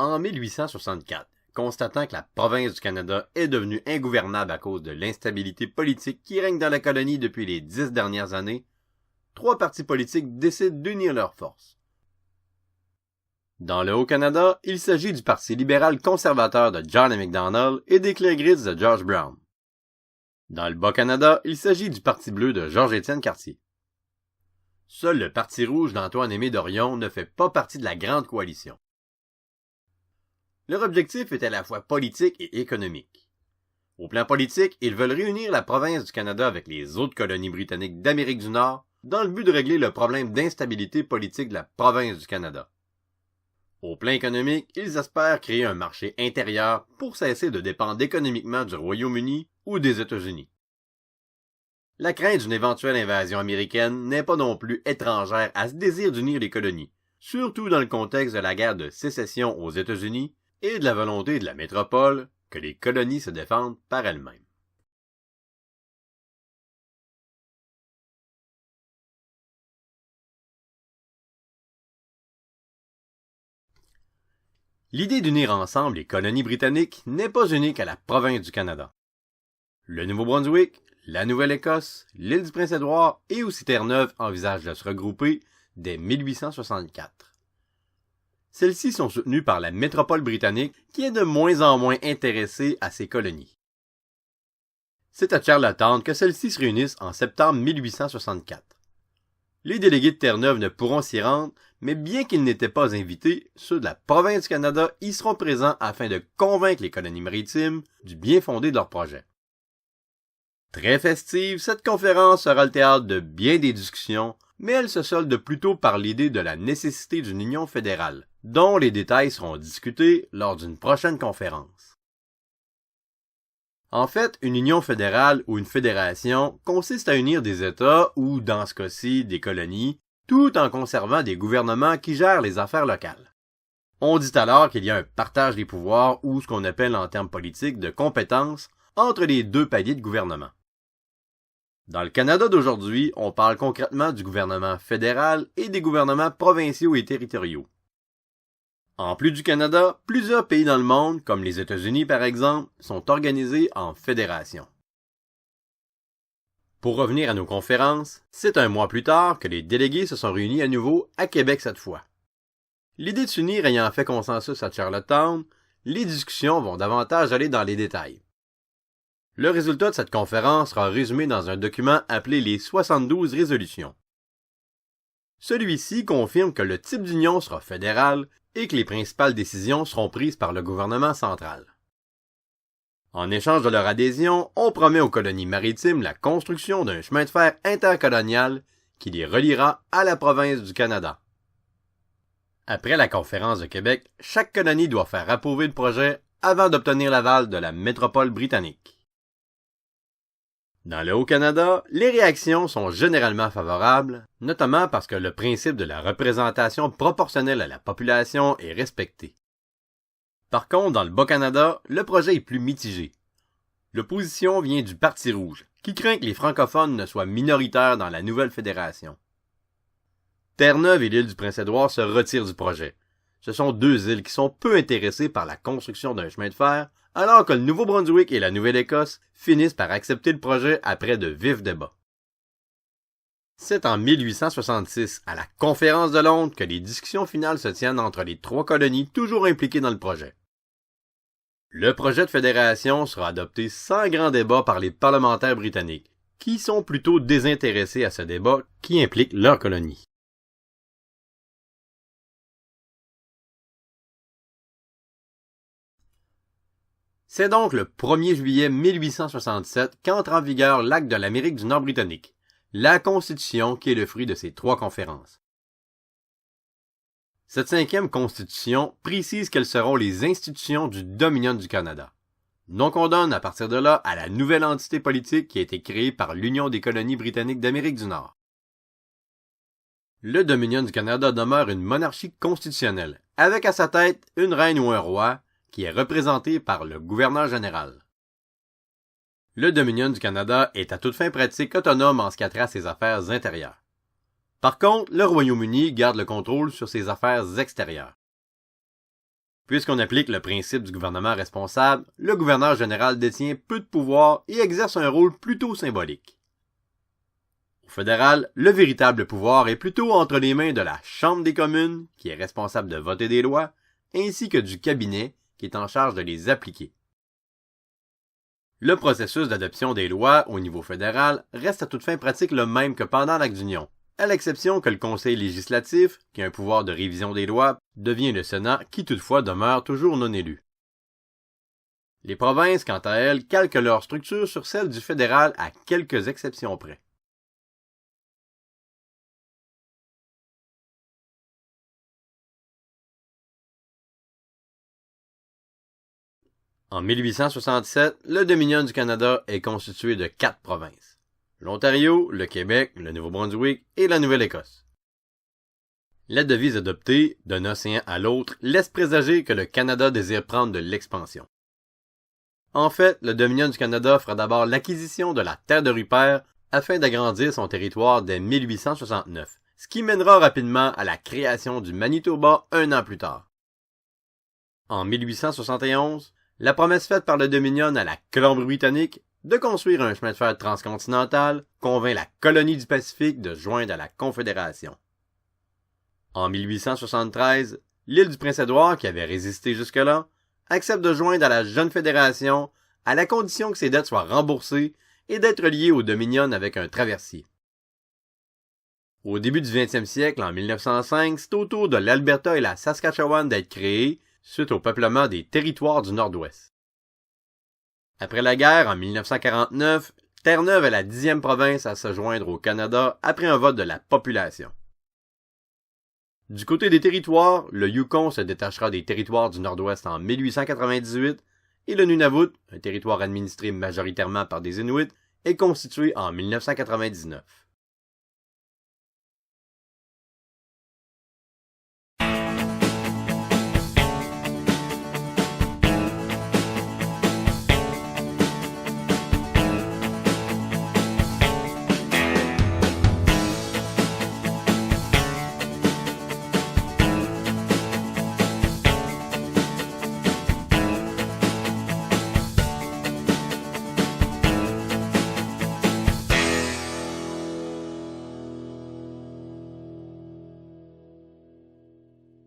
En 1864, constatant que la province du Canada est devenue ingouvernable à cause de l'instabilité politique qui règne dans la colonie depuis les 10 dernières années, 3 partis politiques décident d'unir leurs forces. Dans le Haut-Canada, il s'agit du Parti libéral conservateur de John A. Macdonald et des Clairgrids de George Brown. Dans le Bas-Canada, il s'agit du Parti bleu de Georges-Étienne Cartier. Seul le Parti rouge d'Antoine-Aimé Dorion ne fait pas partie de la grande coalition. Leur objectif est à la fois politique et économique. Au plan politique, ils veulent réunir la province du Canada avec les autres colonies britanniques d'Amérique du Nord dans le but de régler le problème d'instabilité politique de la province du Canada. Au plan économique, ils espèrent créer un marché intérieur pour cesser de dépendre économiquement du Royaume-Uni ou des États-Unis. La crainte d'une éventuelle invasion américaine n'est pas non plus étrangère à ce désir d'unir les colonies, surtout dans le contexte de la guerre de sécession aux États-Unis et de la volonté de la métropole que les colonies se défendent par elles-mêmes. L'idée d'unir ensemble les colonies britanniques n'est pas unique à la province du Canada. Le Nouveau-Brunswick, la Nouvelle-Écosse, l'île du Prince-Édouard et aussi Terre-Neuve envisagent de se regrouper dès 1864. Celles-ci sont soutenues par la métropole britannique qui est de moins en moins intéressée à ces colonies. C'est à Charlottetown que celles-ci se réunissent en septembre 1864. Les délégués de Terre-Neuve ne pourront s'y rendre, mais bien qu'ils n'étaient pas invités, ceux de la province du Canada y seront présents afin de convaincre les colonies maritimes du bien fondé de leur projet. Très festive, cette conférence sera le théâtre de bien des discussions, mais elle se solde plutôt par l'idée de la nécessité d'une union fédérale, dont les détails seront discutés lors d'une prochaine conférence. En fait, une union fédérale ou une fédération consiste à unir des États ou, dans ce cas-ci, des colonies, tout en conservant des gouvernements qui gèrent les affaires locales. On dit alors qu'il y a un partage des pouvoirs ou ce qu'on appelle en termes politiques de compétences entre les deux paliers de gouvernement. Dans le Canada d'aujourd'hui, on parle concrètement du gouvernement fédéral et des gouvernements provinciaux et territoriaux. En plus du Canada, plusieurs pays dans le monde, comme les États-Unis par exemple, sont organisés en fédérations. Pour revenir à nos conférences, c'est un mois plus tard que les délégués se sont réunis à nouveau à Québec cette fois. L'idée de s'unir ayant fait consensus à Charlottetown, les discussions vont davantage aller dans les détails. Le résultat de cette conférence sera résumé dans un document appelé les 72 résolutions. Celui-ci confirme que le type d'union sera fédéral et que les principales décisions seront prises par le gouvernement central. En échange de leur adhésion, on promet aux colonies maritimes la construction d'un chemin de fer intercolonial qui les reliera à la province du Canada. Après la conférence de Québec, chaque colonie doit faire approuver le projet avant d'obtenir l'aval de la métropole britannique. Dans le Haut-Canada, les réactions sont généralement favorables, notamment parce que le principe de la représentation proportionnelle à la population est respecté. Par contre, dans le Bas-Canada, le projet est plus mitigé. L'opposition vient du Parti rouge, qui craint que les francophones ne soient minoritaires dans la nouvelle fédération. Terre-Neuve et l'île du Prince-Édouard se retirent du projet. Ce sont 2 îles qui sont peu intéressées par la construction d'un chemin de fer, alors que le Nouveau-Brunswick et la Nouvelle-Écosse finissent par accepter le projet après de vifs débats. C'est en 1866, à la Conférence de Londres, que les discussions finales se tiennent entre les 3 colonies toujours impliquées dans le projet. Le projet de fédération sera adopté sans grand débat par les parlementaires britanniques, qui sont plutôt désintéressés à ce débat qui implique leur colonie. C'est donc le 1er juillet 1867 qu'entre en vigueur l'Acte de l'Amérique du Nord britannique, la Constitution qui est le fruit de ces 3 conférences. Cette 5e Constitution précise quelles seront les institutions du Dominion du Canada. Donc on donne à partir de là à la nouvelle entité politique qui a été créée par l'Union des colonies britanniques d'Amérique du Nord. Le Dominion du Canada demeure une monarchie constitutionnelle, avec à sa tête une reine ou un roi, qui est représenté par le gouverneur général. Le Dominion du Canada est à toute fin pratique autonome en ce qui a trait à ses affaires intérieures. Par contre, le Royaume-Uni garde le contrôle sur ses affaires extérieures. Puisqu'on applique le principe du gouvernement responsable, le gouverneur général détient peu de pouvoir et exerce un rôle plutôt symbolique. Au fédéral, le véritable pouvoir est plutôt entre les mains de la Chambre des communes, qui est responsable de voter des lois, ainsi que du cabinet, qui est en charge de les appliquer. Le processus d'adoption des lois au niveau fédéral reste à toute fin pratique le même que pendant l'Acte d'Union, à l'exception que le Conseil législatif, qui a un pouvoir de révision des lois, devient le Sénat qui toutefois demeure toujours non élu. Les provinces, quant à elles, calquent leur structure sur celle du fédéral à quelques exceptions près. En 1867, le Dominion du Canada est constitué de 4 provinces: l'Ontario, le Québec, le Nouveau-Brunswick et la Nouvelle-Écosse. La devise adoptée, d'un océan à l'autre, laisse présager que le Canada désire prendre de l'expansion. En fait, le Dominion du Canada fera d'abord l'acquisition de la terre de Rupert afin d'agrandir son territoire dès 1869, ce qui mènera rapidement à la création du Manitoba un an plus tard. En 1871, la promesse faite par le Dominion à la Colombie-Britannique de construire un chemin de fer transcontinental convainc la colonie du Pacifique de se joindre à la Confédération. En 1873, l'île du Prince-Édouard, qui avait résisté jusque-là, accepte de joindre à la jeune fédération à la condition que ses dettes soient remboursées et d'être liée au Dominion avec un traversier. Au début du 20e siècle, en 1905, c'est au tour de l'Alberta et la Saskatchewan d'être créés suite au peuplement des territoires du Nord-Ouest. Après la guerre, en 1949, Terre-Neuve est la 10e province à se joindre au Canada après un vote de la population. Du côté des territoires, le Yukon se détachera des territoires du Nord-Ouest en 1898 et le Nunavut, un territoire administré majoritairement par des Inuits, est constitué en 1999.